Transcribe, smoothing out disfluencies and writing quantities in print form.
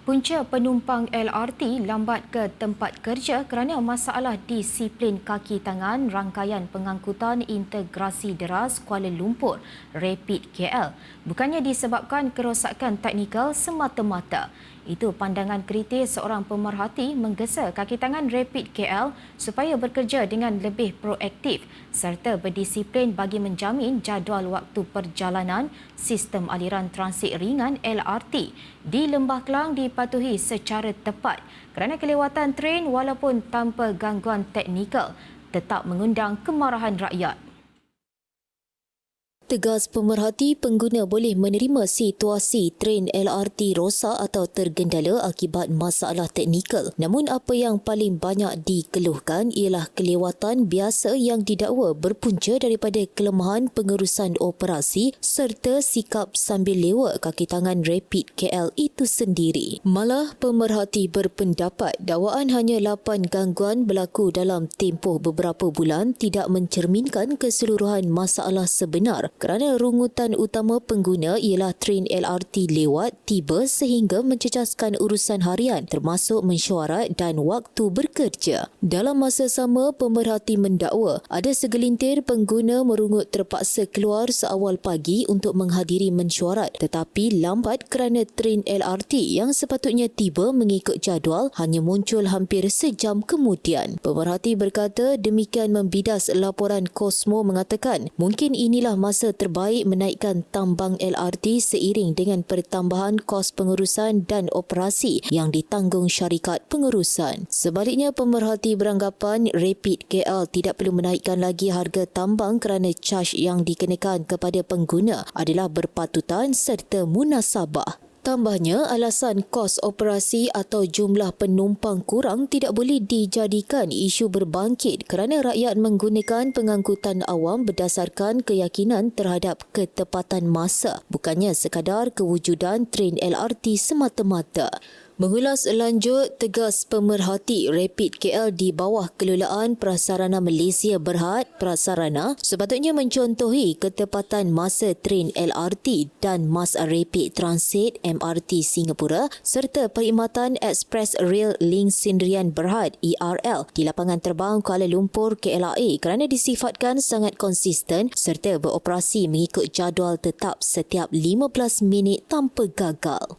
Punca penumpang LRT lambat ke tempat kerja kerana masalah disiplin kaki tangan rangkaian pengangkutan integrasi deras Kuala Lumpur Rapid KL. Bukannya disebabkan kerosakan teknikal semata-mata. Itu pandangan kritis seorang pemerhati menggesa kaki tangan Rapid KL supaya bekerja dengan lebih proaktif serta berdisiplin bagi menjamin jadual waktu perjalanan sistem aliran transit ringan LRT di Lembah Kelang dipatuhi secara tepat kerana kelewatan tren walaupun tanpa gangguan teknikal tetap mengundang kemarahan rakyat. Tegas pemerhati pengguna boleh menerima situasi tren LRT rosak atau tergendala akibat masalah teknikal. Namun apa yang paling banyak dikeluhkan ialah kelewatan biasa yang didakwa berpunca daripada kelemahan pengurusan operasi serta sikap sambil lewat kaki tangan Rapid KL itu sendiri. Malah pemerhati berpendapat dakwaan hanya 8 gangguan berlaku dalam tempoh beberapa bulan tidak mencerminkan keseluruhan masalah sebenar kerana rungutan utama pengguna ialah tren LRT lewat, tiba sehingga mencecaskan urusan harian termasuk mesyuarat dan waktu bekerja. Dalam masa sama, pemerhati mendakwa ada segelintir pengguna merungut terpaksa keluar seawal pagi untuk menghadiri mesyuarat tetapi lambat kerana tren LRT yang sepatutnya tiba mengikut jadual hanya muncul hampir sejam kemudian. Pemerhati berkata demikian membidas laporan Kosmo mengatakan mungkin inilah masa terbaik menaikkan tambang LRT seiring dengan pertambahan kos pengurusan dan operasi yang ditanggung syarikat pengurusan. Sebaliknya, pemerhati beranggapan Rapid KL tidak perlu menaikkan lagi harga tambang kerana caj yang dikenakan kepada pengguna adalah berpatutan serta munasabah. Tambahnya, alasan kos operasi atau jumlah penumpang kurang tidak boleh dijadikan isu berbangkit kerana rakyat menggunakan pengangkutan awam berdasarkan keyakinan terhadap ketepatan masa, bukannya sekadar kewujudan tren LRT semata-mata. Mengulas lanjut, tegas pemerhati Rapid KL di bawah kelolaan Prasarana Malaysia Berhad Prasarana sepatutnya mencontohi ketepatan masa tren LRT dan Mas Rapid Transit MRT Singapura serta perkhidmatan Express Rail Link Sendirian Berhad ERL di lapangan terbang Kuala Lumpur KLIA kerana disifatkan sangat konsisten serta beroperasi mengikut jadual tetap setiap 15 minit tanpa gagal.